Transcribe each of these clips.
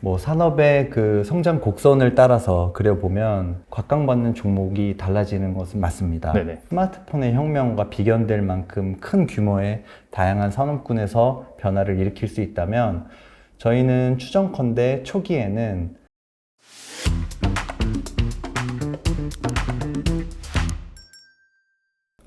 뭐 산업의 그 성장 곡선을 따라서 그려보면 각광받는 종목이 달라지는 것은 맞습니다. 네네. 스마트폰의 혁명과 비견될 만큼 큰 규모의 다양한 산업군에서 변화를 일으킬 수 있다면 저희는 추정컨대 초기에는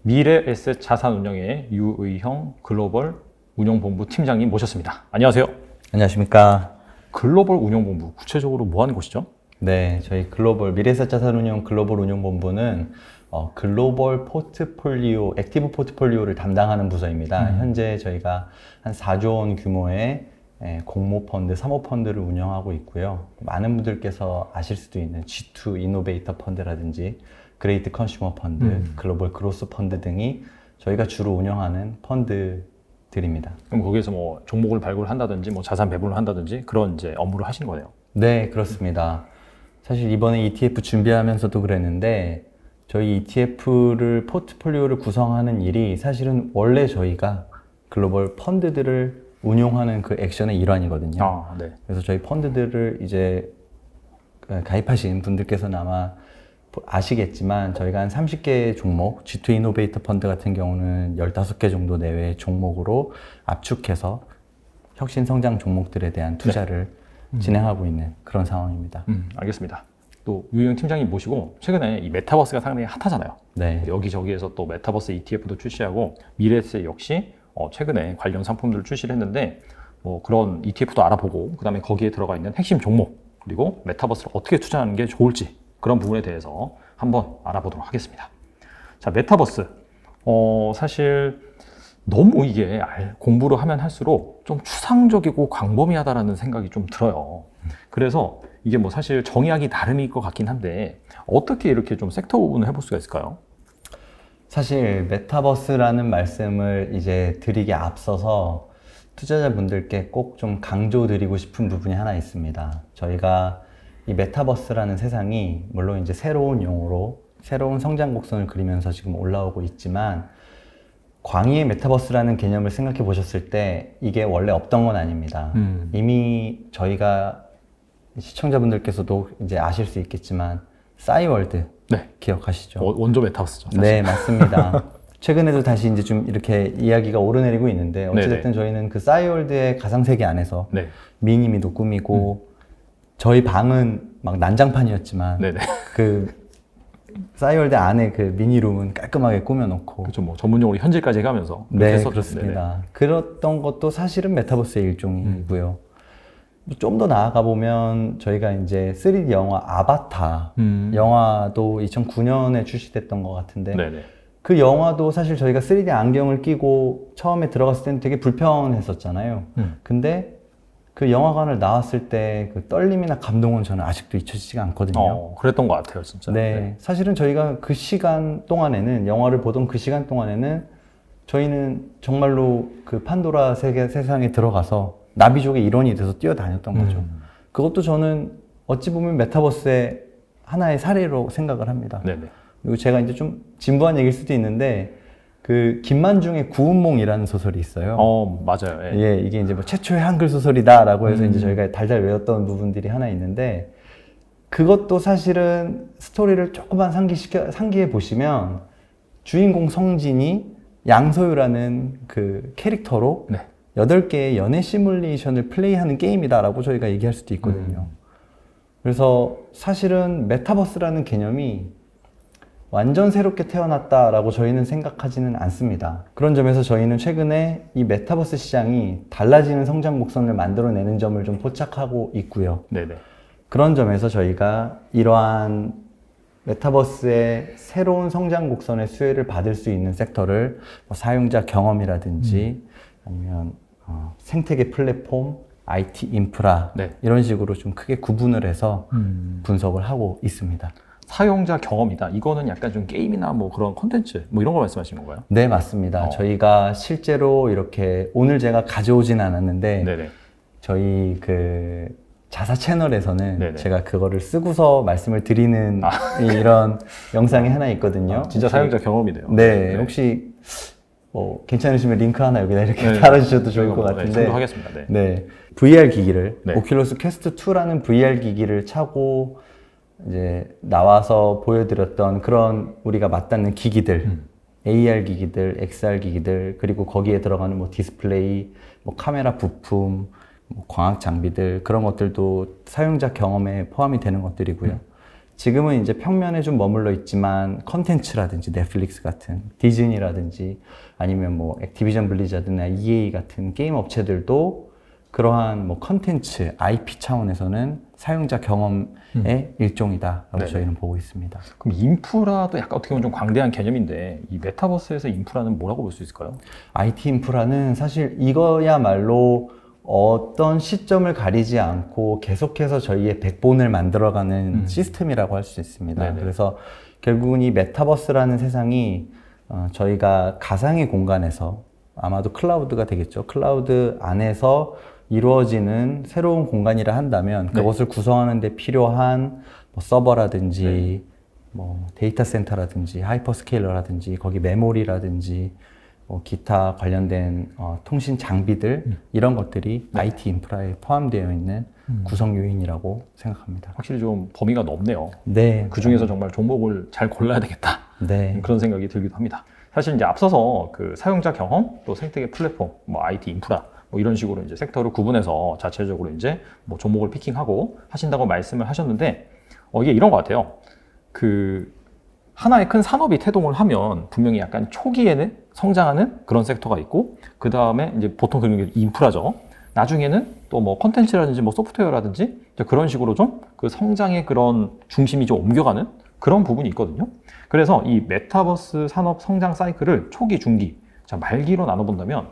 미래에셋 자산운용의 유의형 글로벌 운용본부 팀장님 모셨습니다. 안녕하세요. 안녕하십니까. 글로벌 운용본부, 구체적으로 뭐 하는 곳이죠? 네, 저희 글로벌 미래에셋 자산운용 글로벌 운용본부는 글로벌 포트폴리오, 액티브 포트폴리오를 담당하는 부서입니다. 현재 저희가 한 4조 원 규모의 공모펀드, 사모펀드를 운영하고 있고요. 많은 분들께서 아실 수도 있는 G2 이노베이터 펀드라든지 그레이트 컨슈머 펀드, 글로벌 그로스 펀드 등이 저희가 주로 운영하는 펀드들입니다. 그럼 거기에서 뭐 종목을 발굴한다든지 뭐 자산 배분을 한다든지 그런 이제 업무를 하시는 거네요. 네, 그렇습니다. 사실 이번에 ETF 준비하면서도 그랬는데 저희 ETF를 포트폴리오를 구성하는 일이 사실은 원래 저희가 글로벌 펀드들을 운용하는 그 액션의 일환이거든요. 아, 네. 그래서 저희 펀드들을 이제 가입하신 분들께서는 아마 아시겠지만 저희가 한 30개 종목, G2 이노베이터 펀드 같은 경우는 15개 정도 내외의 종목으로 압축해서 혁신 성장 종목들에 대한 투자를 진행하고 있는 그런 상황입니다. 알겠습니다. 또 유영 팀장님 모시고 최근에 이 메타버스가 상당히 핫하잖아요. 네. 여기저기에서 또 메타버스 ETF도 출시하고 미래에셋 역시 최근에 관련 상품들을 출시를 했는데 뭐 그런 ETF도 알아보고 그다음에 거기에 들어가 있는 핵심 종목 그리고 메타버스를 어떻게 투자하는 게 좋을지 그런 부분에 대해서 한번 알아보도록 하겠습니다. 자, 메타버스. 사실 너무 이게 공부를 하면 할수록 좀 추상적이고 광범위하다라는 생각이 좀 들어요. 그래서 이게 뭐 사실 정의하기 나름일 것 같긴 한데 어떻게 이렇게 좀 섹터 부분을 해볼 수가 있을까요? 사실 메타버스라는 말씀을 이제 드리기에 앞서서 투자자분들께 꼭 좀 강조드리고 싶은 부분이 하나 있습니다. 저희가 이 메타버스라는 세상이 물론 이제 새로운 용어로 새로운 성장 곡선을 그리면서 지금 올라오고 있지만 광의의 메타버스라는 개념을 생각해 보셨을 때 이게 원래 없던 건 아닙니다. 이미 저희가 시청자분들께서도 이제 아실 수 있겠지만 싸이월드 네. 기억하시죠? 원조 메타버스죠. 사실. 네, 맞습니다. 최근에도 다시 이제 좀 이렇게 이야기가 오르내리고 있는데 어찌됐든 네네. 저희는 그 싸이월드의 가상세계 안에서 네. 미니미도 꾸미고 저희 방은 막 난장판이었지만 네네. 그 싸이월드 안에 그 미니룸은 깔끔하게 꾸며놓고 그렇죠. 뭐 전문용어로 현질까지 해가면서 그렇게 네, 했었죠. 그렇습니다. 그랬던 것도 사실은 메타버스의 일종이고요. 좀 더 나아가 보면 저희가 이제 3D 영화 아바타 영화도 2009년에 출시됐던 것 같은데 네네. 그 영화도 사실 저희가 3D 안경을 끼고 처음에 들어갔을 때는 되게 불편했었잖아요. 근데 그 영화관을 나왔을 때 그 떨림이나 감동은 저는 아직도 잊혀지지가 않거든요. 그랬던 것 같아요, 진짜. 네, 사실은 저희가 그 시간 동안에는 영화를 보던 그 시간 동안에는 저희는 정말로 그 판도라 세상에 들어가서 나비족의 일원이 돼서 뛰어다녔던 거죠. 그것도 저는 어찌 보면 메타버스의 하나의 사례로 생각을 합니다. 네네. 그리고 제가 이제 좀 진부한 얘기일 수도 있는데 그 김만중의 구운몽이라는 소설이 있어요. 맞아요. 예. 예, 이게 이제 뭐 최초의 한글 소설이다라고 해서 이제 저희가 달달 외웠던 부분들이 하나 있는데 그것도 사실은 스토리를 조금만 상기해 보시면 주인공 성진이 양소유라는 그 캐릭터로 네. 8개의 연애 시뮬레이션을 플레이하는 게임이다라고 저희가 얘기할 수도 있거든요. 그래서 사실은 메타버스라는 개념이 완전 새롭게 태어났다라고 저희는 생각하지는 않습니다. 그런 점에서 저희는 최근에 이 메타버스 시장이 달라지는 성장 곡선을 만들어내는 점을 좀 포착하고 있고요. 네네. 그런 점에서 저희가 이러한 메타버스의 새로운 성장 곡선의 수혜를 받을 수 있는 섹터를 뭐 사용자 경험이라든지 아니면 생태계 플랫폼, IT 인프라 네. 이런 식으로 좀 크게 구분을 해서 분석을 하고 있습니다. 사용자 경험이다. 이거는 약간 좀 게임이나 뭐 그런 콘텐츠 뭐 이런 거 말씀하시는 건가요? 네, 맞습니다. 저희가 실제로 이렇게 오늘 제가 가져오진 않았는데 네네. 저희 그 자사 채널에서는 네네. 제가 그거를 쓰고서 말씀을 드리는 이런 영상이 하나 있거든요. 진짜 혹시, 사용자 경험이네요. 네, 혹시 뭐 괜찮으시면 링크 하나 여기다 이렇게 네. 달아주셔도 좋을 저희가 것 뭐, 네, 같은데. 참고하겠습니다. 네. 네, VR 기기를 네. 오큘러스 퀘스트 2라는 VR 기기를 차고 이제 나와서 보여드렸던 그런 우리가 맞닿는 기기들, AR 기기들, XR 기기들, 그리고 거기에 들어가는 뭐 디스플레이, 뭐 카메라 부품, 뭐 광학 장비들 그런 것들도 사용자 경험에 포함이 되는 것들이고요. 지금은 이제 평면에 좀 머물러 있지만 컨텐츠라든지 넷플릭스 같은 디즈니라든지 아니면 뭐 액티비전 블리자드나 EA 같은 게임 업체들도 그러한 뭐 컨텐츠, IP 차원에서는 사용자 경험의 일종이다라고 네네. 저희는 보고 있습니다. 그럼 인프라도 약간 어떻게 보면 좀 광대한 개념인데 이 메타버스에서 인프라는 뭐라고 볼 수 있을까요? IT 인프라는 사실 이거야말로 어떤 시점을 가리지 않고 계속해서 저희의 백본을 만들어가는 시스템이라고 할 수 있습니다. 네네. 그래서 결국은 이 메타버스라는 세상이 저희가 가상의 공간에서 아마도 클라우드가 되겠죠. 클라우드 안에서 이루어지는 새로운 공간이라 한다면 네. 그것을 구성하는 데 필요한 뭐 서버라든지 네. 뭐 데이터 센터라든지 하이퍼스케일러라든지 거기 메모리라든지 뭐 기타 관련된 통신 장비들 이런 것들이 네. IT 인프라에 포함되어 있는 구성 요인이라고 생각합니다. 확실히 좀 범위가 넓네요. 네, 그 중에서 정말 종목을 잘 골라야 되겠다. 네, 그런 생각이 들기도 합니다. 사실 이제 앞서서 그 사용자 경험, 또 생태계 플랫폼, 뭐 IT 인프라, 뭐 이런 식으로 이제 섹터를 구분해서 자체적으로 이제 뭐 종목을 피킹하고 하신다고 말씀을 하셨는데, 이게 이런 것 같아요. 그 하나의 큰 산업이 태동을 하면 분명히 약간 초기에는 성장하는 그런 섹터가 있고, 그 다음에 이제 보통 그런 게 인프라죠. 나중에는 또 뭐 컨텐츠라든지 뭐 소프트웨어라든지 그런 식으로 좀 그 성장의 그런 중심이 좀 옮겨가는 그런 부분이 있거든요. 그래서 이 메타버스 산업 성장 사이클을 초기, 중기, 자, 말기로 나눠본다면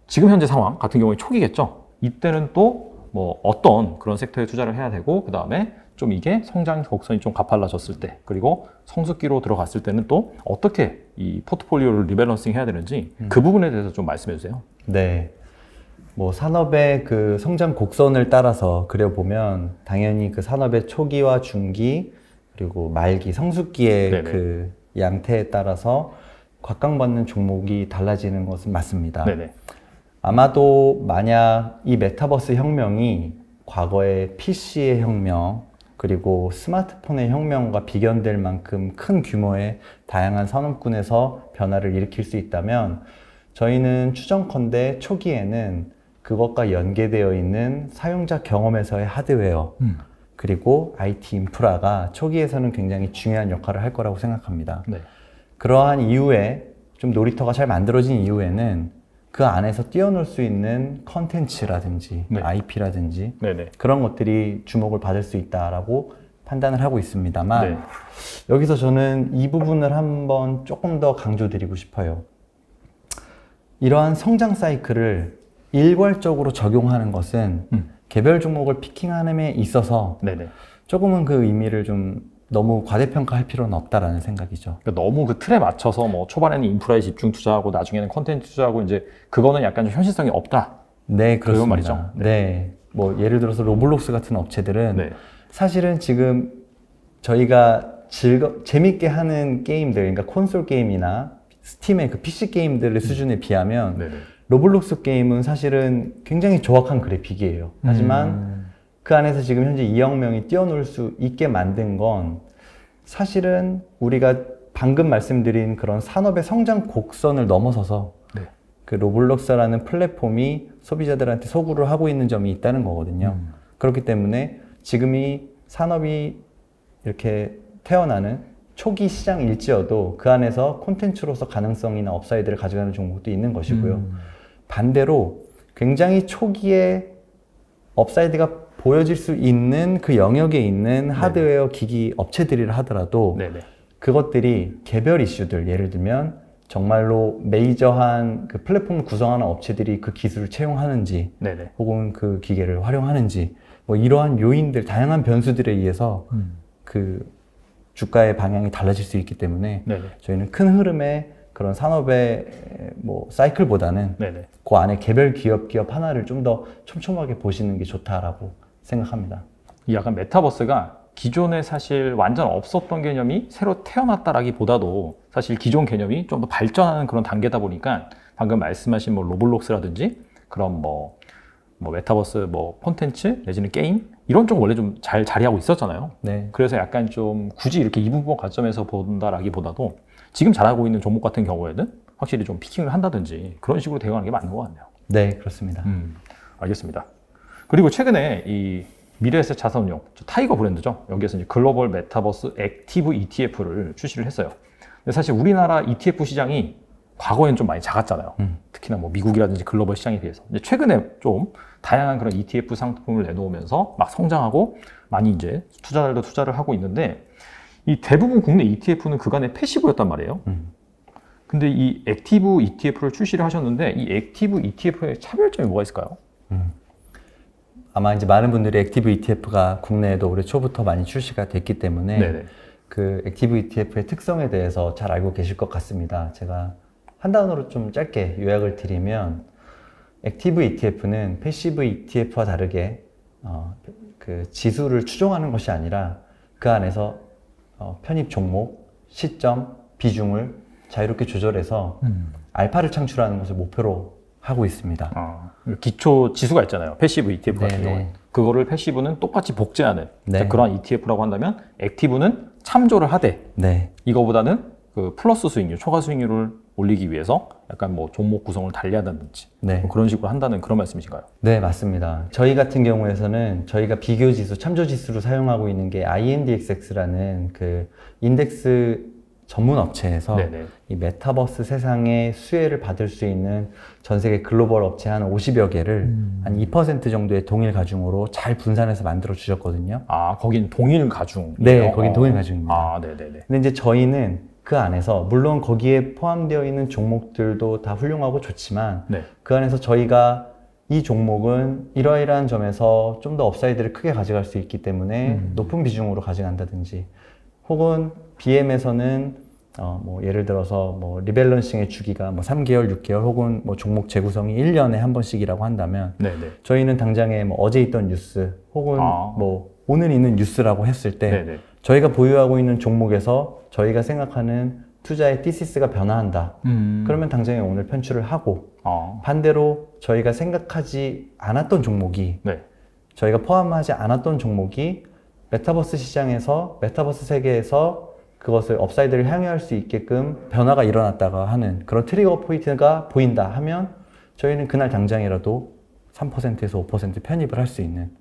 지금 현재 상황 같은 경우에 초기겠죠. 이때는 또 뭐 어떤 그런 섹터에 투자를 해야 되고, 그 다음에 좀 이게 성장 곡선이 좀 가팔라졌을 때, 그리고 성숙기로 들어갔을 때는 또 어떻게 이 포트폴리오를 리밸런싱 해야 되는지 그 부분에 대해서 좀 말씀해 주세요. 네. 뭐 산업의 그 성장 곡선을 따라서 그려보면 당연히 그 산업의 초기와 중기 그리고 말기, 성숙기의 네네. 그 양태에 따라서 곽강받는 종목이 달라지는 것은 맞습니다. 네네. 아마도 만약 이 메타버스 혁명이 과거의 PC의 혁명 그리고 스마트폰의 혁명과 비견될 만큼 큰 규모의 다양한 산업군에서 변화를 일으킬 수 있다면 저희는 추정컨대 초기에는 그것과 연계되어 있는 사용자 경험에서의 하드웨어 그리고 IT 인프라가 초기에서는 굉장히 중요한 역할을 할 거라고 생각합니다. 네. 그러한 이후에 좀 놀이터가 잘 만들어진 이후에는 그 안에서 뛰어놀 수 있는 컨텐츠라든지 네. IP라든지 네네. 그런 것들이 주목을 받을 수 있다라고 판단을 하고 있습니다만 네. 여기서 저는 이 부분을 한번 조금 더 강조드리고 싶어요. 이러한 성장 사이클을 일괄적으로 적용하는 것은 개별 종목을 피킹하는 데 있어서 네네. 조금은 그 의미를 좀 너무 과대평가할 필요는 없다라는 생각이죠. 그러니까 너무 그 틀에 맞춰서 뭐 초반에는 인프라에 집중 투자하고 나중에는 컨텐츠 투자하고 이제 그거는 약간 좀 현실성이 없다. 네, 그렇습니다. 그런 말이죠. 네. 뭐 예를 들어서 로블록스 같은 업체들은 네. 사실은 지금 저희가 재밌게 하는 게임들, 그러니까 콘솔 게임이나 스팀의 그 PC 게임들의 수준에 비하면 네네. 로블록스 게임은 사실은 굉장히 조악한 그래픽이에요. 하지만 그 안에서 지금 현재 2억 명이 뛰어놀 수 있게 만든 건 사실은 우리가 방금 말씀드린 그런 산업의 성장 곡선을 넘어서서 네. 그 로블록스라는 플랫폼이 소비자들한테 소구를 하고 있는 점이 있다는 거거든요. 그렇기 때문에 지금 이 산업이 이렇게 태어나는 초기 시장일지어도 그 안에서 콘텐츠로서 가능성이나 업사이드를 가져가는 종목도 있는 것이고요. 반대로 굉장히 초기에 업사이드가 보여질 수 있는 그 영역에 있는 하드웨어 기기 업체들이라 하더라도 네네. 그것들이 개별 이슈들, 예를 들면 정말로 메이저한 그 플랫폼을 구성하는 업체들이 그 기술을 채용하는지 네네. 혹은 그 기계를 활용하는지 뭐 이러한 요인들, 다양한 변수들에 의해서 그 주가의 방향이 달라질 수 있기 때문에 네네. 저희는 큰 흐름의 그런 산업의 뭐 사이클보다는 네네. 그 안에 개별 기업 하나를 좀 더 촘촘하게 보시는 게 좋다라고 생각합니다. 이 약간 메타버스가 기존에 사실 완전 없었던 개념이 새로 태어났다라기보다도 사실 기존 개념이 좀 더 발전하는 그런 단계다 보니까 방금 말씀하신 뭐 로블록스라든지 그런 뭐 메타버스 뭐 콘텐츠 내지는 게임 이런 쪽 원래 좀 잘 자리하고 있었잖아요. 네. 그래서 약간 좀 굳이 이렇게 이분법 관점에서 본다라기보다도 지금 잘하고 있는 종목 같은 경우에는 확실히 좀 피킹을 한다든지 그런 식으로 대응하는 게 맞는 것 같네요. 네, 그렇습니다. 알겠습니다. 그리고 최근에 이 미래에셋 자산운용 타이거 브랜드죠. 여기에서 이제 글로벌 메타버스 액티브 ETF를 출시를 했어요. 근데 사실 우리나라 ETF 시장이 과거엔 좀 많이 작았잖아요. 특히나 뭐 미국이라든지 글로벌 시장에 비해서. 근데 최근에 좀 다양한 그런 ETF 상품을 내놓으면서 막 성장하고 많이 이제 투자자들도 투자를 하고 있는데 이 대부분 국내 ETF는 그간에 패시브였단 말이에요. 근데 이 액티브 ETF를 출시를 하셨는데 이 액티브 ETF의 차별점이 뭐가 있을까요? 아마 이제 많은 분들이 액티브 ETF가 국내에도 올해 초부터 많이 출시가 됐기 때문에 네네. 그 액티브 ETF의 특성에 대해서 잘 알고 계실 것 같습니다. 제가 한 단어로 좀 짧게 요약을 드리면 액티브 ETF는 패시브 ETF와 다르게 그 지수를 추종하는 것이 아니라 그 안에서 편입 종목, 시점, 비중을 자유롭게 조절해서 알파를 창출하는 것을 목표로 하고 있습니다. 기초 지수가 있잖아요. 패시브 ETF 같은 네네. 경우는. 그거를 패시브는 똑같이 복제하는 네. 그런 ETF라고 한다면 액티브는 참조를 하되 네. 이거보다는 그 플러스 수익률, 초과 수익률을 올리기 위해서 약간 뭐 종목 구성을 달리하다든지 네. 뭐 그런 식으로 한다는 그런 말씀이신가요? 네, 맞습니다. 저희 같은 경우에서는 저희가 비교지수, 참조지수로 사용하고 있는 게 INDXX라는 그 인덱스 전문 업체에서 네네. 이 메타버스 세상의 수혜를 받을 수 있는 전 세계 글로벌 업체 한 50여 개를 한 2% 정도의 동일 가중으로 잘 분산해서 만들어 주셨거든요. 거긴 동일 가중. 네, 거긴 동일 가중입니다. 네네네. 근데 이제 저희는 그 안에서 물론 거기에 포함되어 있는 종목들도 다 훌륭하고 좋지만 네. 그 안에서 저희가 이 종목은 이러이러한 점에서 좀 더 업사이드를 크게 가져갈 수 있기 때문에 높은 비중으로 가져간다든지 혹은 BM에서는 뭐 예를 들어서 뭐 리밸런싱의 주기가 뭐 3개월, 6개월 혹은 뭐 종목 재구성이 1년에 한 번씩이라고 한다면 네네. 저희는 당장에 뭐 어제 있던 뉴스 혹은 뭐 오늘 있는 뉴스라고 했을 때 네네. 저희가 보유하고 있는 종목에서 저희가 생각하는 투자의 티시스가 변화한다. 그러면 당장에 오늘 편출을 하고 반대로 저희가 생각하지 않았던 종목이 네. 저희가 포함하지 않았던 종목이 메타버스 시장에서 메타버스 세계에서 그것을 업사이드를 향유할 수 있게끔 변화가 일어났다가 하는 그런 트리거 포인트가 보인다 하면 저희는 그날 당장이라도 3%에서 5% 편입을 할 수 있는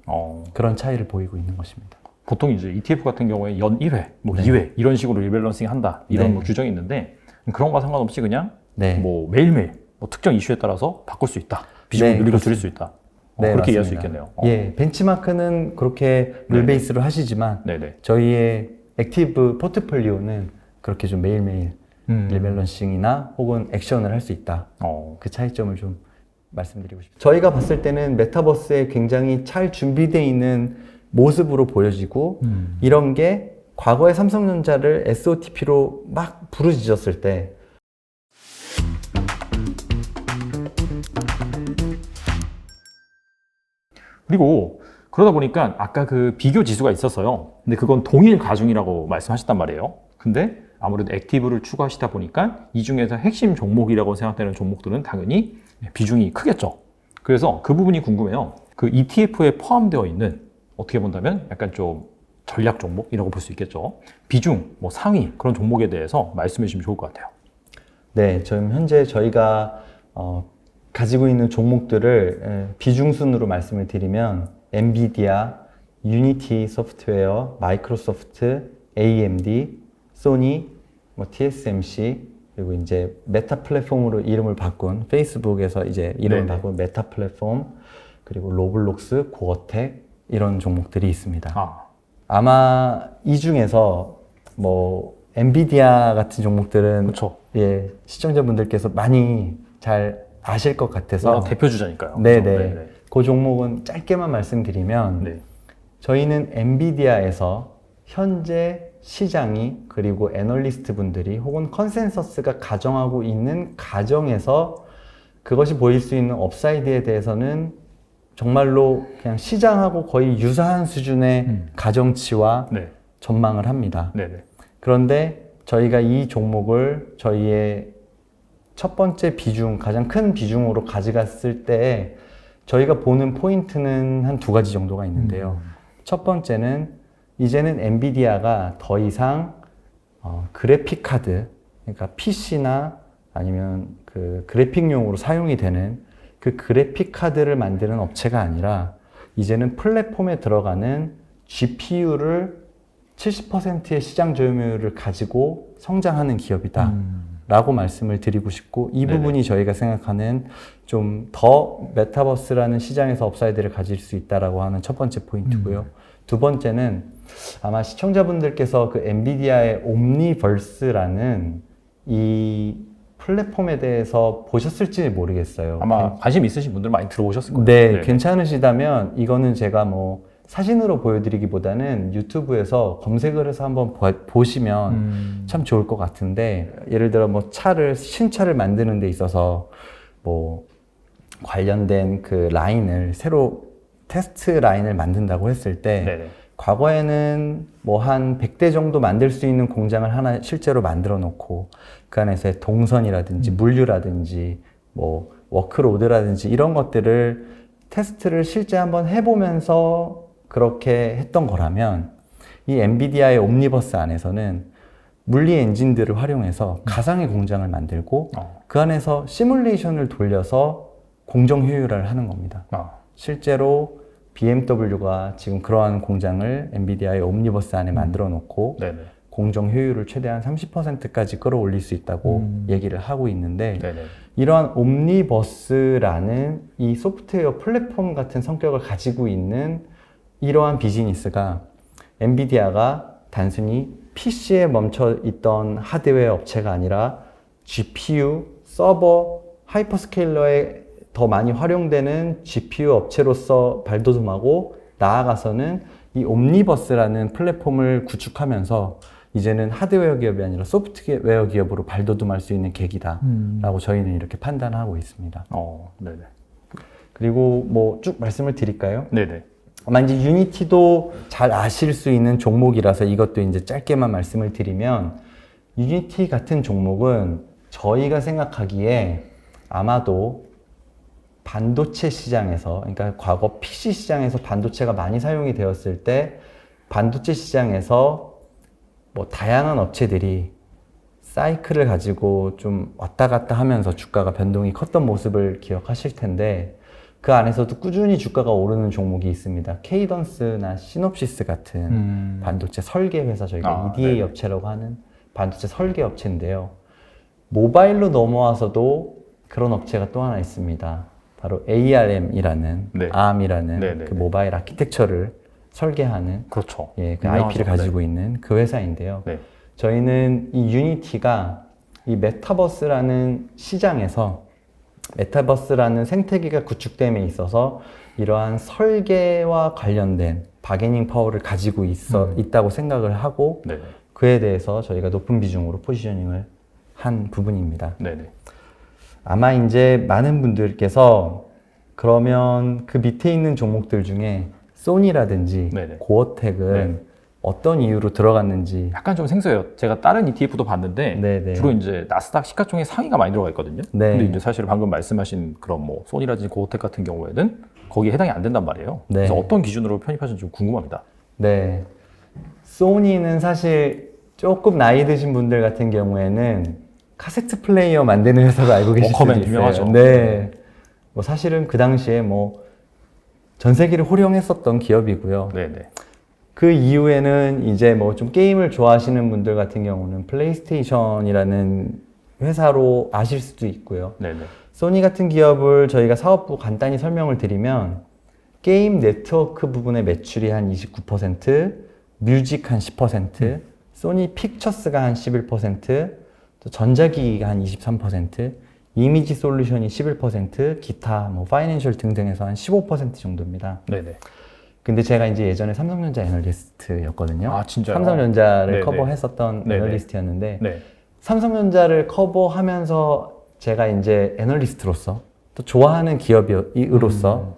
그런 차이를 보이고 있는 것입니다. 보통 이제 ETF 같은 경우에 연 1회, 뭐 네. 2회 이런 식으로 리밸런싱 한다 이런 네. 뭐 규정이 있는데 그런 거와 상관없이 그냥 네. 뭐 매일매일 뭐 특정 이슈에 따라서 바꿀 수 있다. 비중을 네, 늘리고 줄일 수 있다. 네, 그렇게 이해할 수 맞습니다. 있겠네요. 예, 벤치마크는 그렇게 룰 네네. 베이스로 하시지만 네네. 저희의 액티브 포트폴리오는 그렇게 좀 매일매일 리밸런싱이나 혹은 액션을 할 수 있다. 그 차이점을 좀 말씀드리고 싶습니다. 저희가 봤을 때는 메타버스에 굉장히 잘 준비되어 있는 모습으로 보여지고 이런 게 과거의 삼성전자를 SOTP로 막 부르짖었을 때 그리고 그러다 보니까 아까 그 비교 지수가 있었어요. 근데 그건 동일 가중이라고 말씀하셨단 말이에요. 근데 아무래도 액티브를 추가하시다 보니까 이 중에서 핵심 종목이라고 생각되는 종목들은 당연히 비중이 크겠죠. 그래서 그 부분이 궁금해요. 그 ETF에 포함되어 있는 어떻게 본다면 약간 좀 전략 종목이라고 볼 수 있겠죠. 비중, 뭐 상위 그런 종목에 대해서 말씀해 주시면 좋을 것 같아요. 네, 지금 현재 저희가 가지고 있는 종목들을 비중순으로 말씀을 드리면 엔비디아, 유니티 소프트웨어, 마이크로소프트, AMD, 소니, 뭐 TSMC 그리고 이제 메타 플랫폼으로 이름을 바꾼 페이스북에서 이제 이름을 네네. 바꾼 메타 플랫폼 그리고 로블록스, 고어텍 이런 종목들이 있습니다. 아마 이 중에서 뭐 엔비디아 같은 종목들은 그렇죠. 예, 시청자분들께서 많이 잘 아실 것 같아서 대표 주자니까요. 네네. 네네. 그 종목은 짧게만 말씀드리면 네. 저희는 엔비디아에서 현재 시장이 그리고 애널리스트 분들이 혹은 컨센서스가 가정하고 있는 가정에서 그것이 보일 수 있는 업사이드에 대해서는 정말로 그냥 시장하고 거의 유사한 수준의 가정치와 네. 전망을 합니다. 네네. 그런데 저희가 이 종목을 저희의 첫 번째 비중, 가장 큰 비중으로 가져갔을 때 저희가 보는 포인트는 한 두 가지 정도가 있는데요. 첫 번째는 이제는 엔비디아가 더 이상 그래픽 카드, 그러니까 PC나 아니면 그 그래픽용으로 사용이 되는 그 그래픽 카드를 만드는 업체가 아니라 이제는 플랫폼에 들어가는 GPU를 70%의 시장 점유율을 가지고 성장하는 기업이다. 라고 말씀을 드리고 싶고, 이 네네. 부분이 저희가 생각하는 좀 더 메타버스라는 시장에서 업사이드를 가질 수 있다라고 하는 첫 번째 포인트고요. 두 번째는 아마 시청자분들께서 그 엔비디아의 옴니버스라는 이 플랫폼에 대해서 보셨을지 모르겠어요. 아마 관심 있으신 분들 많이 들어오셨을 거예요. 네, 네네. 괜찮으시다면 이거는 제가 뭐 사진으로 보여드리기보다는 유튜브에서 검색을 해서 한번 보시면 참 좋을 것 같은데, 예를 들어 뭐 신차를 만드는 데 있어서 뭐 관련된 그 라인을 새로 테스트 라인을 만든다고 했을 때 네네. 과거에는 뭐 한 100대 정도 만들 수 있는 공장을 하나 실제로 만들어 놓고 그 안에서의 동선이라든지 물류라든지 뭐 워크로드라든지 이런 것들을 테스트를 실제 한번 해보면서 그렇게 했던 거라면, 이 엔비디아의 옴니버스 안에서는 물리 엔진들을 활용해서 가상의 공장을 만들고 그 안에서 시뮬레이션을 돌려서 공정 효율화를 하는 겁니다. 실제로 BMW가 지금 그러한 공장을 엔비디아의 옴니버스 안에 만들어 놓고 네네. 공정 효율을 최대한 30%까지 끌어올릴 수 있다고 얘기를 하고 있는데, 네네. 이러한 옴니버스라는 이 소프트웨어 플랫폼 같은 성격을 가지고 있는 이러한 비즈니스가 엔비디아가 단순히 PC에 멈춰 있던 하드웨어 업체가 아니라 GPU, 서버, 하이퍼스케일러에 더 많이 활용되는 GPU 업체로서 발돋움하고, 나아가서는 이 옴니버스라는 플랫폼을 구축하면서 이제는 하드웨어 기업이 아니라 소프트웨어 기업으로 발돋움할 수 있는 계기다라고 저희는 이렇게 판단하고 있습니다. 네네. 그리고 뭐 쭉 말씀을 드릴까요? 네네. 아마 이제 유니티도 잘 아실 수 있는 종목이라서 이것도 이제 짧게만 말씀을 드리면, 유니티 같은 종목은 저희가 생각하기에 아마도 반도체 시장에서, 그러니까 과거 PC 시장에서 반도체가 많이 사용이 되었을 때 반도체 시장에서 뭐 다양한 업체들이 사이클을 가지고 좀 왔다 갔다 하면서 주가가 변동이 컸던 모습을 기억하실 텐데, 그 안에서도 꾸준히 주가가 오르는 종목이 있습니다. 케이던스나 시놉시스 같은 반도체 설계 회사, 저희가 EDA 네네. 업체라고 하는 반도체 설계 업체인데요. 모바일로 넘어와서도 그런 업체가 또 하나 있습니다. 바로 ARM이라는, 네. ARM이라는 네네네. 그 모바일 아키텍처를 설계하는, 그렇죠. 예, 그 유명하죠. IP를 가지고 있는 그 회사인데요. 네. 저희는 이 유니티가 이 메타버스라는 시장에서, 메타버스라는 생태계가 구축됨에 있어서 이러한 설계와 관련된 바게닝 파워를 가지고 있다고 생각을 하고, 네네. 그에 대해서 저희가 높은 비중으로 포지셔닝을 한 부분입니다. 네네. 아마 이제 많은 분들께서 그러면 그 밑에 있는 종목들 중에 소니라든지 네네. 고어텍은 네. 어떤 이유로 들어갔는지. 약간 좀 생소해요. 제가 다른 ETF도 봤는데 네네. 주로 이제 나스닥 시가총액 상위가 많이 들어가 있거든요. 네. 근데 이제 사실 방금 말씀하신 그런 뭐 소니라든지 고어텍 같은 경우에는 거기에 해당이 안 된단 말이에요. 네. 그래서 어떤 기준으로 편입하시는지 좀 궁금합니다. 네. 소니는 사실 조금 나이 드신 분들 같은 경우에는 카세트 플레이어 만드는 회사로 알고 계실 수도 워커맨 있어요. 유명하죠. 네. 뭐 사실은 그 당시에 뭐 전 세계를 호령했었던 기업이고요. 네네. 그 이후에는 이제 뭐 좀 게임을 좋아하시는 분들 같은 경우는 플레이스테이션이라는 회사로 아실 수도 있고요. 네네. 소니 같은 기업을 저희가 사업부 간단히 설명을 드리면, 게임 네트워크 부분의 매출이 한 29%, 뮤직 한 10%, 소니 픽처스가 한 11%, 또 전자기기가 한 23%, 이미지 솔루션이 11%, 기타, 뭐 파이낸셜 등등해서 한 15% 정도입니다. 네네. 근데 제가 이제 예전에 삼성전자 애널리스트였거든요. 아, 진짜요? 삼성전자를 네네. 커버했었던 네네. 애널리스트였는데, 네. 삼성전자를 커버하면서 제가 이제 애널리스트로서 또 좋아하는 기업으로서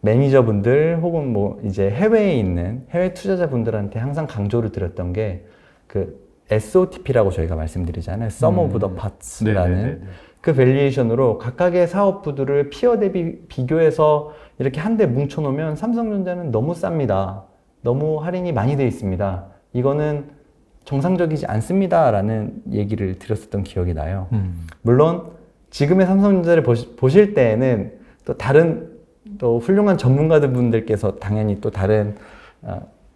매니저분들 혹은 뭐 이제 해외에 있는 해외 투자자분들한테 항상 강조를 드렸던 게 그 SOTP라고 저희가 말씀드리잖아요. Sum of the Parts라는 네네네네. 그 밸류에이션으로 각각의 사업부들을 피어 대비 비교해서 이렇게 한데 뭉쳐놓으면 삼성전자는 너무 쌉니다. 너무 할인이 많이 돼 있습니다. 이거는 정상적이지 않습니다라는 얘기를 드렸었던 기억이 나요. 물론 지금의 삼성전자를 보실 때에는 또 다른 또 훌륭한 전문가들 분들께서 당연히 또 다른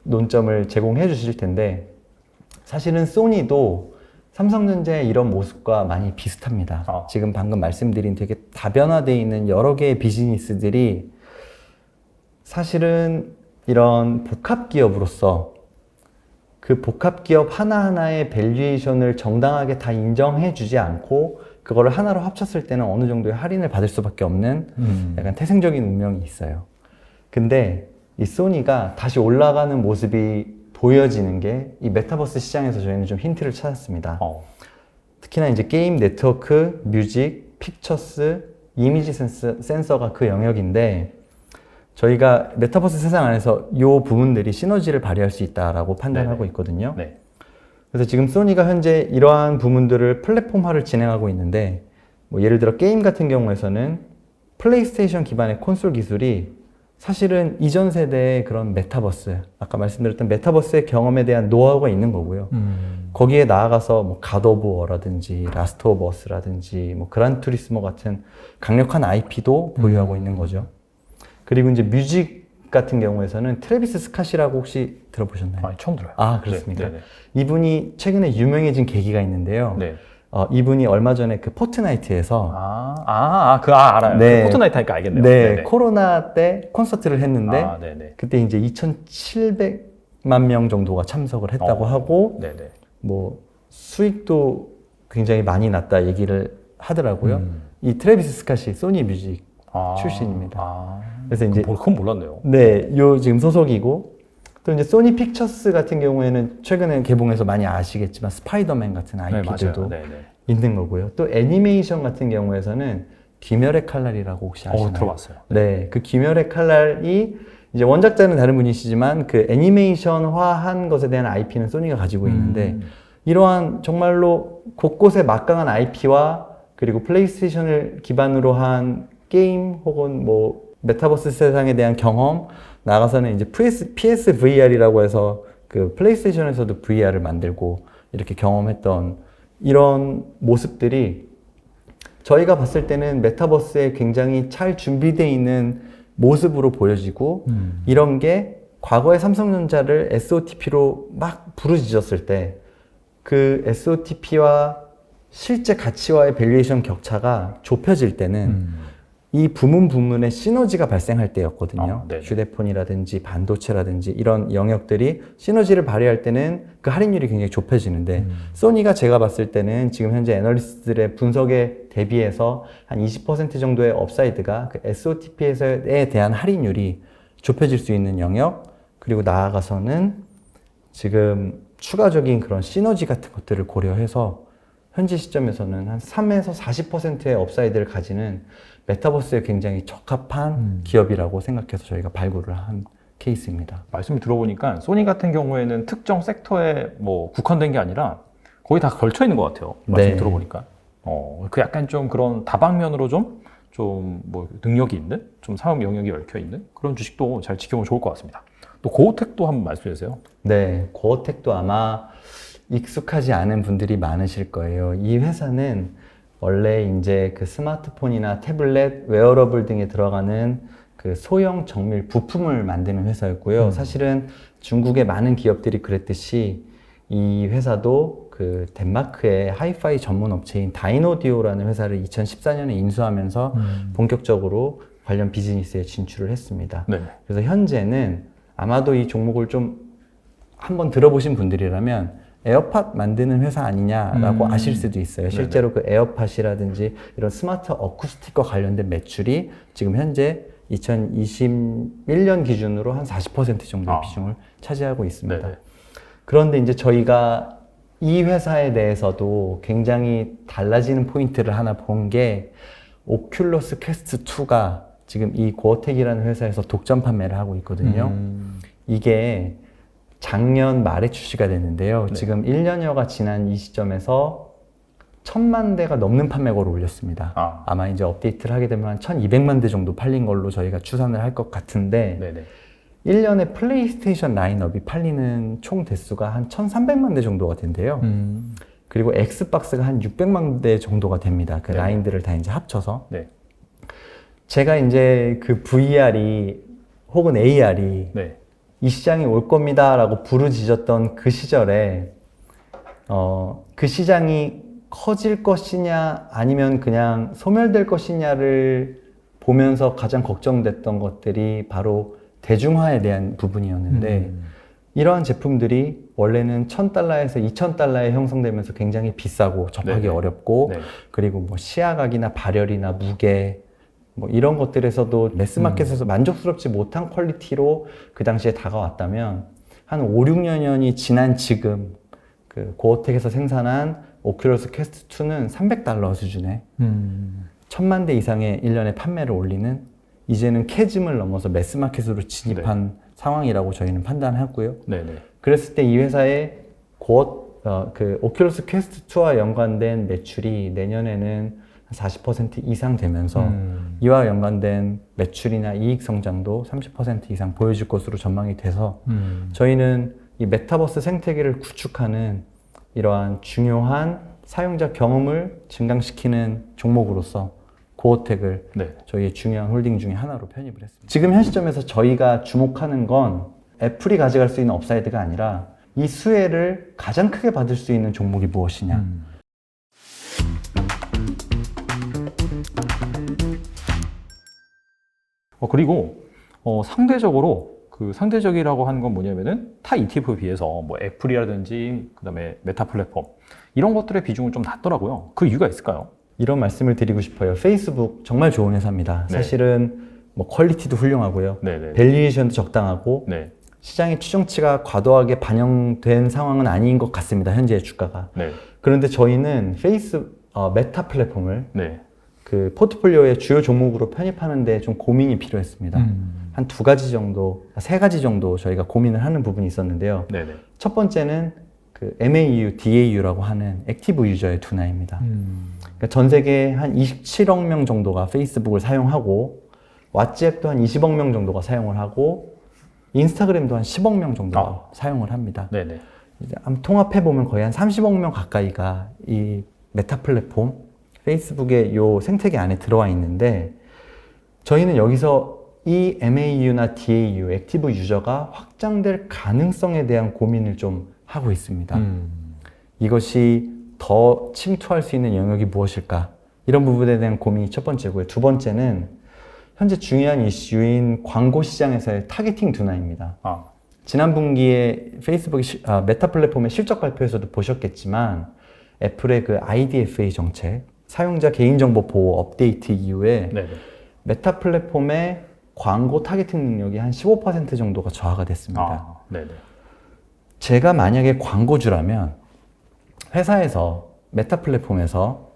논점을 제공해 주실 텐데 사실은 소니도 삼성전자의 이런 모습과 많이 비슷합니다. 지금 방금 말씀드린 되게 다변화되어 있는 여러 개의 비즈니스들이 사실은 이런 복합 기업으로서 그 복합 기업 하나하나의 밸류에이션을 정당하게 다 인정해 주지 않고 그거를 하나로 합쳤을 때는 어느 정도의 할인을 받을 수밖에 없는 약간 태생적인 운명이 있어요. 근데 이 소니가 다시 올라가는 모습이 보여지는 게 이 메타버스 시장에서 저희는 좀 힌트를 찾았습니다. 특히나 이제 게임 네트워크, 뮤직, 픽처스, 이미지 센서가 그 영역인데 저희가 메타버스 세상 안에서 이 부분들이 시너지를 발휘할 수 있다라고 판단하고 있거든요. 네. 그래서 지금 소니가 현재 이러한 부분들을 플랫폼화를 진행하고 있는데 뭐 예를 들어 게임 같은 경우에서는 플레이스테이션 기반의 콘솔 기술이 사실은 이전 세대의 그런 메타버스, 아까 말씀드렸던 메타버스의 경험에 대한 노하우가 있는 거고요. 거기에 나아가서 뭐 갓 오브 워라든지 라스트 오브 어스라든지 뭐 그란 투리스모 같은 강력한 IP도 보유하고 있는 거죠. 그리고 이제 뮤직 같은 경우에서는 트래비스 스캇이라고 혹시 들어보셨나요? 아니, 처음 들어요. 아, 그렇습니까? 네, 네, 이분이 최근에 유명해진 계기가 있는데요. 네. 이분이 얼마 전에 그 포트나이트에서 알아요. 네. 그 포트나이트 하니까 알겠네요. 네, 네네. 코로나 때 콘서트를 했는데 네네. 그때 이제 2,700만 명 정도가 참석을 했다고 하고 네네. 뭐 수익도 굉장히 많이 났다 얘기를 하더라고요. 이 트래비스 스캇이 소니 뮤직 출신입니다. 그래서 이제 그건 몰랐네요. 네, 요 지금 소속이고 또 이제 소니 픽처스 같은 경우에는 최근에 개봉해서 많이 아시겠지만 스파이더맨 같은 IP들도 네, 있는 거고요. 또 애니메이션 같은 경우에서는 귀멸의 칼날이라고 혹시 아시나요? 들어봤어요. 네, 그 귀멸의 칼날이 이제 원작자는 다른 분이시지만 그 애니메이션화한 것에 대한 IP는 소니가 가지고 있는데 이러한 정말로 곳곳에 막강한 IP와 그리고 플레이스테이션을 기반으로 한 게임 혹은 뭐 메타버스 세상에 대한 경험 나가서는 이제 PSVR이라고 해서 그 플레이스테이션에서도 VR을 만들고 이렇게 경험했던 이런 모습들이 저희가 봤을 때는 메타버스에 굉장히 잘 준비되어 있는 모습으로 보여지고 이런 게 과거의 삼성전자를 SOTP로 막 부르짖었을 때 그 SOTP와 실제 가치와의 밸류에이션 격차가 좁혀질 때는 이 부문의 시너지가 발생할 때였거든요. 휴대폰이라든지 반도체라든지 이런 영역들이 시너지를 발휘할 때는 그 할인율이 굉장히 좁혀지는데 소니가 제가 봤을 때는 지금 현재 애널리스트들의 분석에 대비해서 한 20% 정도의 업사이드가 그 SOTP에 대한 할인율이 좁혀질 수 있는 영역 그리고 나아가서는 지금 추가적인 그런 시너지 같은 것들을 고려해서 현재 시점에서는 한 3에서 40%의 업사이드를 가지는 메타버스에 굉장히 적합한 기업이라고 생각해서 저희가 발굴을 한 케이스입니다. 말씀을 들어보니까 소니 같은 경우에는 특정 섹터에 뭐 국한된 게 아니라 거의 다 걸쳐 있는 것 같아요. 말씀 들어보니까. 그 약간 좀 그런 다방면으로 좀 뭐 능력이 있는, 좀 사업 영역이 얽혀 있는 그런 주식도 잘 지켜보면 좋을 것 같습니다. 또 고우텍도 한번 말씀해 주세요. 네, 고어텍도 아마 익숙하지 않은 분들이 많으실 거예요. 이 회사는 원래 이제 그 스마트폰이나 태블릿, 웨어러블 등에 들어가는 그 소형 정밀 부품을 만드는 회사였고요. 사실은 중국의 많은 기업들이 그랬듯이 이 회사도 그 덴마크의 하이파이 전문 업체인 다이노디오라는 회사를 2014년에 인수하면서 본격적으로 관련 비즈니스에 진출을 했습니다. 네. 그래서 현재는 아마도 이 종목을 좀 한번 들어보신 분들이라면 에어팟 만드는 회사 아니냐라고 아실 수도 있어요. 실제로 그 에어팟이라든지 이런 스마트 어쿠스틱과 관련된 매출이 지금 현재 2021년 기준으로 한 40% 정도의 비중을 차지하고 있습니다. 네네. 그런데 이제 저희가 이 회사에 대해서도 굉장히 달라지는 포인트를 하나 본 게 오큘러스 퀘스트 2가 지금 이 고어텍이라는 회사에서 독점 판매를 하고 있거든요. 이게 작년 말에 출시가 됐는데요. 네. 지금 1년여가 지난 이 시점에서 1000만 대가 넘는 판매고를 올렸습니다. 아마 이제 업데이트를 하게 되면 한 1200만 대 정도 팔린 걸로 저희가 추산을 할 것 같은데 네네. 1년에 플레이스테이션 라인업이 팔리는 총 대수가 한 1300만 대 정도가 된대요. 그리고 엑스박스가 한 600만 대 정도가 됩니다. 그 네. 라인들을 다 이제 합쳐서. 네. 제가 이제 그 VR이 혹은 AR이 네. 이 시장이 올 겁니다라고 부르짖었던 그 시절에 그 시장이 커질 것이냐 아니면 그냥 소멸될 것이냐를 보면서 가장 걱정됐던 것들이 바로 대중화에 대한 부분이었는데 이러한 제품들이 원래는 $1000에서 $2000에 형성되면서 굉장히 비싸고 접하기 네네. 어렵고 네. 그리고 뭐 시야각이나 발열이나 무게 뭐 이런 것들에서도 매스마켓에서 만족스럽지 못한 퀄리티로 그 당시에 다가왔다면 한 5, 6년이 지난 지금 그 고어텍에서 생산한 오큘러스 퀘스트 2는 $300 수준의 1000만 대 이상의 1년에 판매를 올리는 이제는 캐즘을 넘어서 매스마켓으로 진입한 상황이라고 저희는 판단했고요. 네네. 그랬을 때 이 회사의 그 오큘러스 퀘스트 2와 연관된 매출이 내년에는 40% 이상 되면서 이와 연관된 매출이나 이익 성장도 30% 이상 보여줄 것으로 전망이 돼서 저희는 이 메타버스 생태계를 구축하는 이러한 중요한 사용자 경험을 증강시키는 종목으로서 고어텍을 네. 저희의 중요한 홀딩 중에 하나로 편입을 했습니다. 지금 현 시점에서 저희가 주목하는 건 애플이 가져갈 수 있는 업사이드가 아니라 이 수혜를 가장 크게 받을 수 있는 종목이 무엇이냐. 그리고 상대적이라고 하는 건 뭐냐면은 타 ETF에 비해서 뭐 애플이라든지 그다음에 메타 플랫폼 이런 것들의 비중은 좀 낮더라고요. 그 이유가 있을까요? 이런 말씀을 드리고 싶어요. 페이스북 정말 좋은 회사입니다. 네. 사실은 뭐 퀄리티도 훌륭하고요. 네네. 밸류에이션도 적당하고 네. 시장의 추정치가 과도하게 반영된 상황은 아닌 것 같습니다. 현재의 주가가. 네. 그런데 저희는 메타 플랫폼을 네. 그 포트폴리오의 주요 종목으로 편입하는데 좀 고민이 필요했습니다. 한 2가지 정도, 3가지 정도 저희가 고민을 하는 부분이 있었는데요. 네네. 첫 번째는 그 MAU, DAU라고 하는 액티브 유저의 둔화입니다. 그러니까 전 세계 한 27억 명 정도가 페이스북을 사용하고 왓츠앱도 한 20억 명 정도가 사용을 하고 인스타그램도 한 10억 명 정도가 사용을 합니다. 네네. 이제 통합해보면 거의 한 30억 명 가까이가 이 메타 플랫폼, 페이스북의 요 생태계 안에 들어와 있는데 저희는 여기서 이 MAU나 DAU, 액티브 유저가 확장될 가능성에 대한 고민을 좀 하고 있습니다. 이것이 더 침투할 수 있는 영역이 무엇일까? 이런 부분에 대한 고민이 첫 번째고요. 두 번째는 현재 중요한 이슈인 광고 시장에서의 타겟팅 둔화입니다. 지난 분기에 메타 플랫폼의 실적 발표에서도 보셨겠지만 애플의 그 IDFA 정책, 사용자 개인정보 보호 업데이트 이후에 네네. 메타 플랫폼의 광고 타겟팅 능력이 한 15% 정도가 저하가 됐습니다. 네네. 제가 만약에 광고주라면 회사에서 메타 플랫폼에서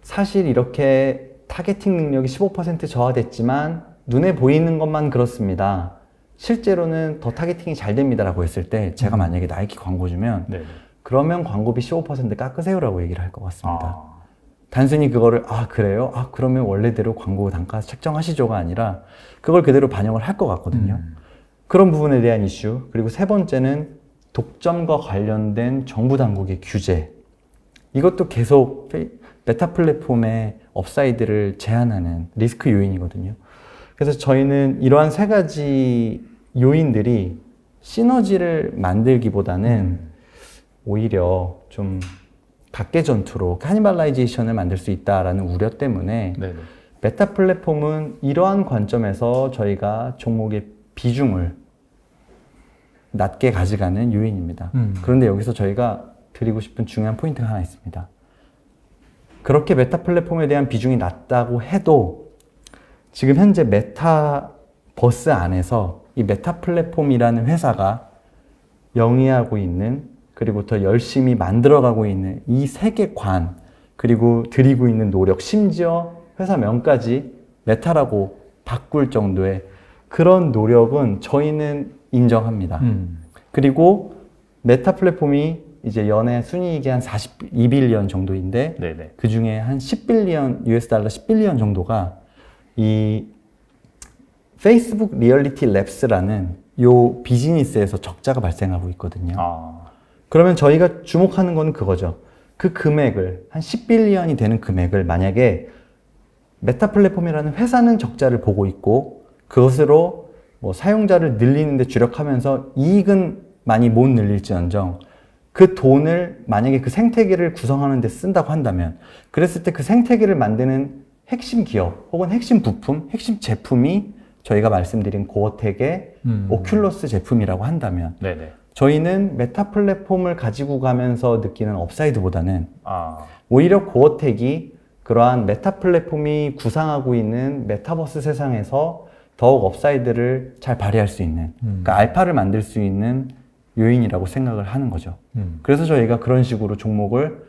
사실 이렇게 타겟팅 능력이 15% 저하됐지만 눈에 보이는 것만 그렇습니다. 실제로는 더 타겟팅이 잘 됩니다라고 했을 때 제가 만약에 나이키 광고주면 네네. 그러면 광고비 15% 깎으세요라고 얘기를 할 것 같습니다. 단순히 그거를 그래요? 그러면 원래대로 광고 단가 책정하시죠가 아니라 그걸 그대로 반영을 할 것 같거든요. 그런 부분에 대한 이슈. 그리고 세 번째는 독점과 관련된 정부 당국의 규제. 이것도 계속 메타 플랫폼의 업사이드를 제한하는 리스크 요인이거든요. 그래서 저희는 이러한 3가지 요인들이 시너지를 만들기보다는 오히려 좀 각계 전투로 카니발라이제이션을 만들 수 있다라는 우려 때문에 네네. 메타 플랫폼은 이러한 관점에서 저희가 종목의 비중을 낮게 가져가는 요인입니다. 그런데 여기서 저희가 드리고 싶은 중요한 포인트가 하나 있습니다. 그렇게 메타 플랫폼에 대한 비중이 낮다고 해도 지금 현재 메타버스 안에서 이 메타 플랫폼이라는 회사가 영위하고 있는 그리고 더 열심히 만들어가고 있는 이 세계관 그리고 드리고 있는 노력 심지어 회사 명까지 메타라고 바꿀 정도의 그런 노력은 저희는 인정합니다. 그리고 메타 플랫폼이 이제 연애 순이익이 한 42빌리언 정도인데 네네. 그 중에 한 10빌리언, US 달러 10빌리언 정도가 이 페이스북 리얼리티 랩스라는 요 비즈니스에서 적자가 발생하고 있거든요. 그러면 저희가 주목하는 건 그거죠. 그 금액을, 한 10빌리언이 되는 금액을 만약에 메타 플랫폼이라는 회사는 적자를 보고 있고 그것으로 뭐 사용자를 늘리는데 주력하면서 이익은 많이 못 늘릴지언정 그 돈을 만약에 그 생태계를 구성하는 데 쓴다고 한다면 그랬을 때 그 생태계를 만드는 핵심 기업 혹은 핵심 부품, 핵심 제품이 저희가 말씀드린 고어텍의 오큘러스 제품이라고 한다면 네네. 저희는 메타 플랫폼을 가지고 가면서 느끼는 업사이드보다는 오히려 고어텍이 그러한 메타 플랫폼이 구상하고 있는 메타버스 세상에서 더욱 업사이드를 잘 발휘할 수 있는 그러니까 알파를 만들 수 있는 요인이라고 생각을 하는 거죠. 그래서 저희가 그런 식으로 종목을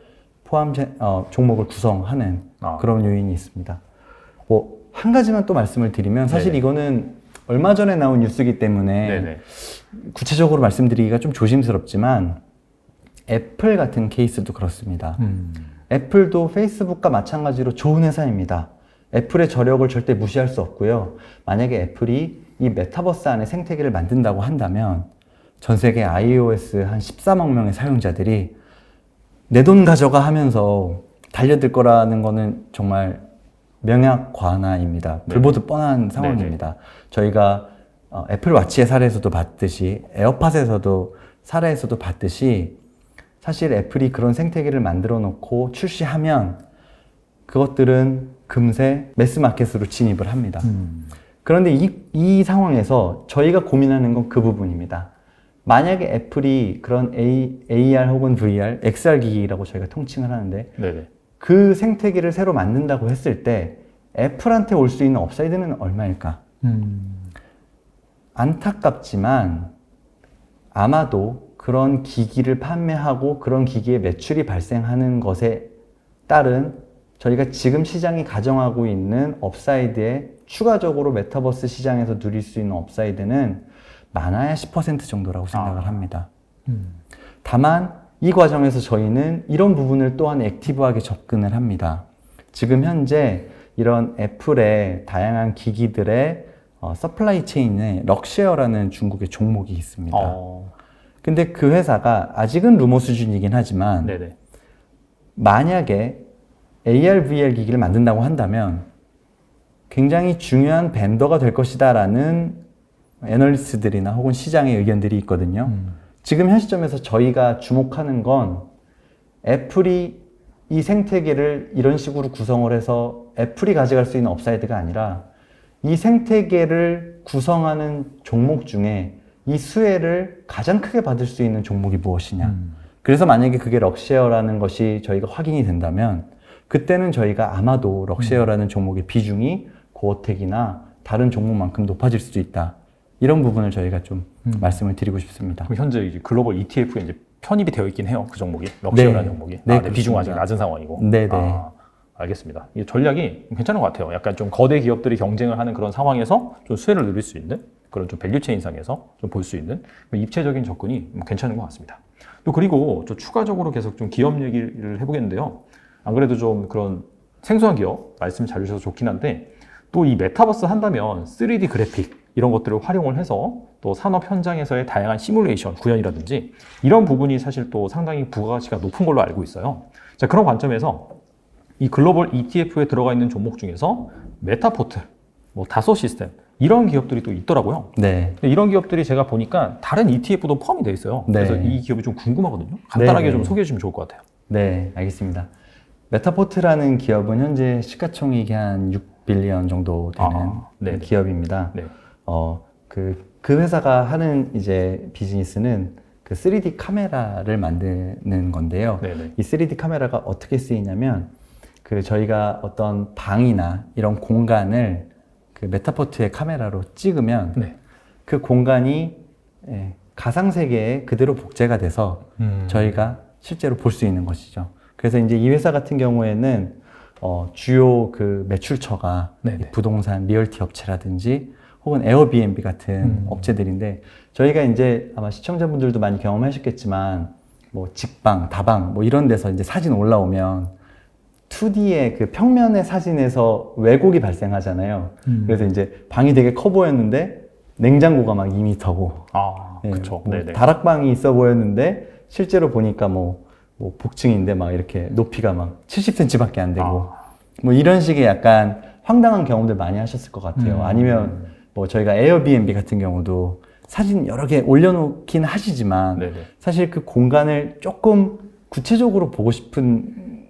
종목을 구성하는 그런 요인이 있습니다. 뭐 한 가지만 또 말씀을 드리면 사실 네네. 이거는 얼마 전에 나온 뉴스이기 때문에 네네. 구체적으로 말씀드리기가 좀 조심스럽지만 애플 같은 케이스도 그렇습니다. 애플도 페이스북과 마찬가지로 좋은 회사입니다. 애플의 저력을 절대 무시할 수 없고요. 만약에 애플이 이 메타버스 안에 생태계를 만든다고 한다면 전 세계 iOS 한 14만 명의 사용자들이 내 돈 가져가 하면서 달려들 거라는 거는 정말 명약관화입니다. 불보듯 뻔한 상황입니다. 저희가 애플워치의 사례에서도 봤듯이 에어팟에서도 사례에서도 봤듯이 사실 애플이 그런 생태계를 만들어 놓고 출시하면 그것들은 금세 매스마켓으로 진입을 합니다. 그런데 이 상황에서 저희가 고민하는 건 그 부분입니다. 만약에 애플이 그런 AR 혹은 VR, XR 기기라고 저희가 통칭을 하는데 네네. 그 생태계를 새로 만든다고 했을 때 애플한테 올 수 있는 업사이드는 얼마일까? 안타깝지만 아마도 그런 기기를 판매하고 그런 기기의 매출이 발생하는 것에 따른 저희가 지금 시장이 가정하고 있는 업사이드에 추가적으로 메타버스 시장에서 누릴 수 있는 업사이드는 많아야 10% 정도라고 생각을 합니다. 다만 이 과정에서 저희는 이런 부분을 또한 액티브하게 접근을 합니다. 지금 현재 이런 애플의 다양한 기기들의 서플라이 체인에 럭쉐어라는 중국의 종목이 있습니다. 근데 그 회사가 아직은 루머 수준이긴 하지만 네네. 만약에 AR, VR 기기를 만든다고 한다면 굉장히 중요한 벤더가 될 것이다 라는 애널리스트들이나 혹은 시장의 의견들이 있거든요. 지금 현 시점에서 저희가 주목하는 건 애플이 이 생태계를 이런 식으로 구성을 해서 애플이 가져갈 수 있는 업사이드가 아니라 이 생태계를 구성하는 종목 중에 이 수혜를 가장 크게 받을 수 있는 종목이 무엇이냐. 그래서 만약에 그게 럭쉐어라는 것이 저희가 확인이 된다면 그때는 저희가 아마도 럭쉐어라는 종목의 비중이 고어텍이나 다른 종목만큼 높아질 수도 있다. 이런 부분을 저희가 좀 말씀을 드리고 싶습니다. 그럼 현재 이제 글로벌 ETF에 이제 편입이 되어 있긴 해요. 그 종목이 럭셔라는 네. 종목이. 네, 비중 아직 그렇습니다. 낮은 상황이고. 네네. 알겠습니다. 이 전략이 괜찮은 것 같아요. 약간 좀 거대 기업들이 경쟁을 하는 그런 상황에서 좀 수혜를 누릴 수 있는 그런 좀 밸류체인상에서 좀 볼 수 있는 입체적인 접근이 괜찮은 것 같습니다. 또 그리고 좀 추가적으로 계속 좀 기업 얘기를 해보겠는데요. 안 그래도 좀 그런 생소한 기업 말씀 잘 주셔서 좋긴 한데 또 이 메타버스 한다면 3D 그래픽 이런 것들을 활용을 해서 또 산업 현장에서의 다양한 시뮬레이션, 구현이라든지 이런 부분이 사실 또 상당히 부가가치가 높은 걸로 알고 있어요. 자, 그런 관점에서 이 글로벌 ETF에 들어가 있는 종목 중에서 메타포트, 뭐 다소 시스템 이런 기업들이 또 있더라고요. 네. 근데 이런 기업들이 제가 보니까 다른 ETF도 포함이 되어 있어요. 네. 그래서 이 기업이 좀 궁금하거든요. 간단하게 네. 좀 소개해 주시면 좋을 것 같아요. 네, 알겠습니다. 메타포트라는 기업은 현재 시가총액이 한 6빌리언 정도 되는 네네. 기업입니다. 네. 그 회사가 하는 이제 비즈니스는 그 3D 카메라를 만드는 건데요. 네네. 이 3D 카메라가 어떻게 쓰이냐면 그 저희가 어떤 방이나 이런 공간을 그 메타포트의 카메라로 찍으면 네. 그 공간이 가상 세계에 그대로 복제가 돼서 저희가 실제로 볼 수 있는 것이죠. 그래서 이제 이 회사 같은 경우에는 주요 그 매출처가 네네. 이 부동산 리얼티 업체라든지 혹은 에어비앤비 같은 업체들인데 저희가 이제 아마 시청자분들도 많이 경험하셨겠지만 뭐 직방, 다방 뭐 이런 데서 이제 사진 올라오면 2D의 그 평면의 사진에서 왜곡이 발생하잖아요. 그래서 이제 방이 되게 커 보였는데 냉장고가 막 2m고 그렇죠. 뭐 네네. 다락방이 있어 보였는데 실제로 보니까 뭐 복층인데 막 이렇게 높이가 막 70cm밖에 안 되고 뭐 이런 식의 약간 황당한 경험들 많이 하셨을 것 같아요. 아니면 뭐 저희가 에어비앤비 같은 경우도 사진 여러 개 올려놓긴 하시지만 네네. 사실 그 공간을 조금 구체적으로 보고 싶은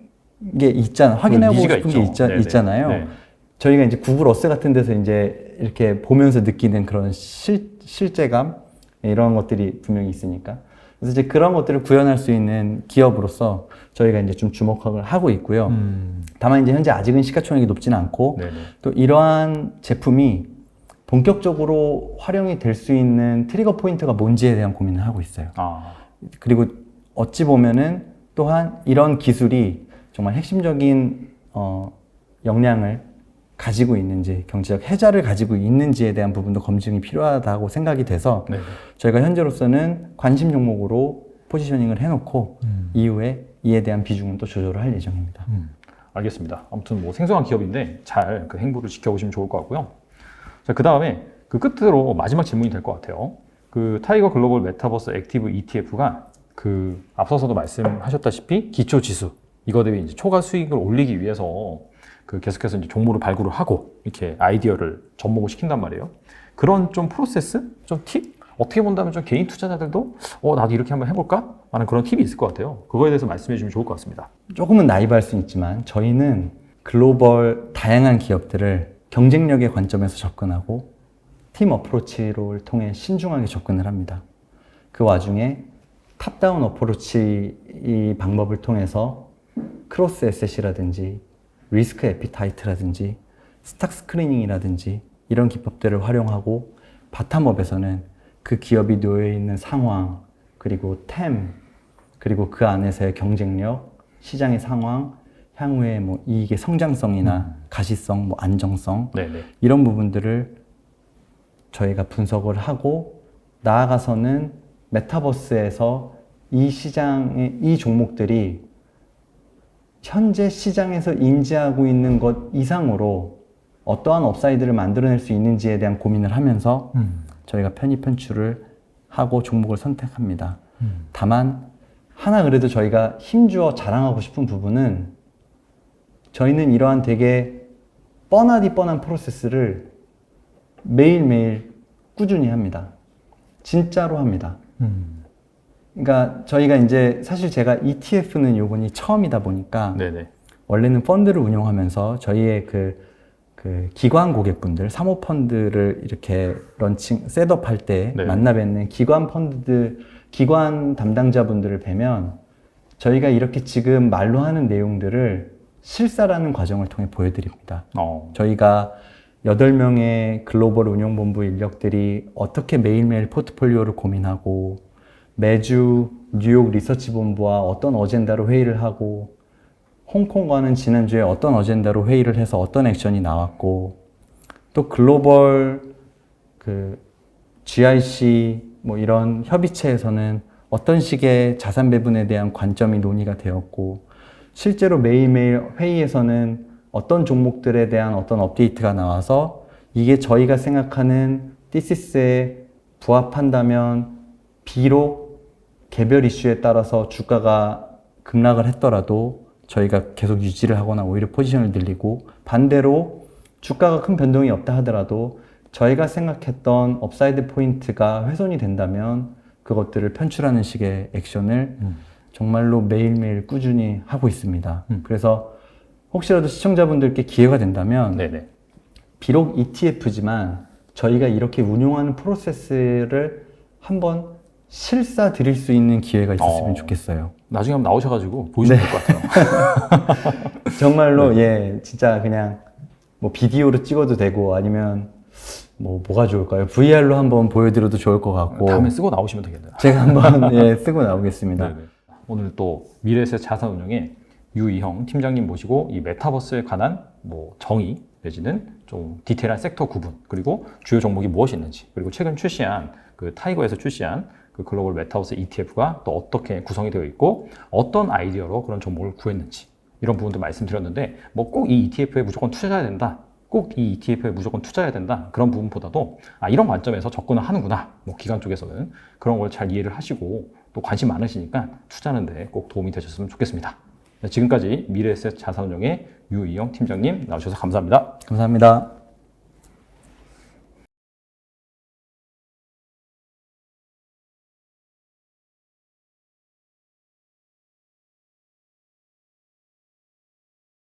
게 확인해보고 니즈가 싶은 있죠. 게 네네. 있잖아요. 네. 저희가 이제 구글 어스 같은 데서 이제 이렇게 보면서 느끼는 그런 실제감 이런 것들이 분명히 있으니까 그래서 이제 그런 것들을 구현할 수 있는 기업으로서 저희가 이제 좀 주목을 하고 있고요. 다만 이제 현재 아직은 시가총액이 높지는 않고 네네. 또 이러한 제품이 본격적으로 활용이 될 수 있는 트리거 포인트가 뭔지에 대한 고민을 하고 있어요. 그리고 어찌 보면은 또한 이런 기술이 정말 핵심적인 역량을 가지고 있는지 경제적 혜자를 가지고 있는지에 대한 부분도 검증이 필요하다고 생각이 돼서 네네. 저희가 현재로서는 관심 종목으로 포지셔닝을 해놓고 이후에 이에 대한 비중은 또 조절을 할 예정입니다. 알겠습니다. 아무튼 뭐 생소한 기업인데 잘 그 행보를 지켜보시면 좋을 것 같고요. 자, 그 다음에 그 끝으로 마지막 질문이 될 것 같아요. 그 타이거 글로벌 메타버스 액티브 ETF가 그 앞서서도 말씀하셨다시피 기초 지수 이거 대비 이제 초과 수익을 올리기 위해서 그 계속해서 이제 종목을 발굴을 하고 이렇게 아이디어를 접목을 시킨단 말이에요. 그런 좀 프로세스, 좀 팁? 어떻게 본다면 좀 개인 투자자들도 나도 이렇게 한번 해볼까? 하는 그런 팁이 있을 것 같아요. 그거에 대해서 말씀해 주시면 좋을 것 같습니다. 조금은 나이브할 수는 있지만 저희는 글로벌 다양한 기업들을 경쟁력의 관점에서 접근하고 팀 어프로치를 통해 신중하게 접근을 합니다. 그 와중에 탑다운 어프로치 이 방법을 통해서 크로스 에셋이라든지 리스크 에피타이트라든지 스탁 스크리닝이라든지 이런 기법들을 활용하고 바텀업에서는 그 기업이 놓여 있는 상황 그리고 그리고 그 안에서의 경쟁력, 시장의 상황, 향후의 뭐 이익의 성장성이나 가시성, 뭐 안정성 네네. 이런 부분들을 저희가 분석을 하고 나아가서는 메타버스에서 이 시장의 이 종목들이 현재 시장에서 인지하고 있는 것 이상으로 어떠한 업사이드를 만들어낼 수 있는지에 대한 고민을 하면서 저희가 편입 편출을 하고 종목을 선택합니다. 다만 하나 그래도 저희가 힘주어 자랑하고 싶은 부분은 저희는 이러한 되게 뻔하디 뻔한 프로세스를 매일매일 꾸준히 합니다. 진짜로 합니다. 그러니까 저희가 이제 사실 제가 ETF는 요번이 처음이다 보니까 네네. 원래는 펀드를 운용하면서 저희의 그 기관 고객분들, 사모펀드를 이렇게 셋업할 때 네. 만나 뵙는 기관 담당자분들을 뵈면 저희가 이렇게 지금 말로 하는 내용들을 실사라는 과정을 통해 보여드립니다. 저희가 8명의 글로벌 운용본부 인력들이 어떻게 매일매일 포트폴리오를 고민하고 매주 뉴욕 리서치 본부와 어떤 어젠다로 회의를 하고 홍콩과는 지난주에 어떤 어젠다로 회의를 해서 어떤 액션이 나왔고 또 글로벌 그 GIC 뭐 이런 협의체에서는 어떤 식의 자산 배분에 대한 관점이 논의가 되었고 실제로 매일매일 회의에서는 어떤 종목들에 대한 어떤 업데이트가 나와서 이게 저희가 생각하는 티시스에 부합한다면 비록 개별 이슈에 따라서 주가가 급락을 했더라도 저희가 계속 유지를 하거나 오히려 포지션을 늘리고 반대로 주가가 큰 변동이 없다 하더라도 저희가 생각했던 업사이드 포인트가 훼손이 된다면 그것들을 편출하는 식의 액션을 정말로 매일매일 꾸준히 하고 있습니다. 그래서 혹시라도 시청자분들께 기회가 된다면 네네. 비록 ETF지만 저희가 이렇게 운용하는 프로세스를 한번 실사 드릴 수 있는 기회가 있었으면 좋겠어요. 나중에 한번 나오셔가지고 보여주면 될 것 같아요. 정말로 예, 진짜 그냥 뭐 비디오로 찍어도 되고 아니면 뭐가 좋을까요? VR로 한번 보여드려도 좋을 것 같고 다음에 쓰고 나오시면 되겠네요. 제가 한번 예, 쓰고 나오겠습니다. 네네. 오늘 또 미래에셋 자산운용의 유이형 팀장님 모시고 이 메타버스에 관한 뭐 정의 내지는 좀 디테일한 섹터 구분, 그리고 주요 종목이 무엇이 있는지, 그리고 최근 출시한 그 타이거에서 출시한 그 글로벌 메타버스 ETF가 또 어떻게 구성이 되어 있고 어떤 아이디어로 그런 종목을 구했는지, 이런 부분도 말씀드렸는데 뭐 꼭 이 ETF에 무조건 투자해야 된다, 꼭 이 ETF에 무조건 투자해야 된다, 그런 부분보다도 이런 관점에서 접근을 하는구나, 뭐 기관 쪽에서는 그런 걸 잘 이해를 하시고 또 관심 많으시니까 투자하는 데 꼭 도움이 되셨으면 좋겠습니다. 지금까지 미래에셋 자산운용의 유이영 팀장님 나오셔서 감사합니다. 감사합니다.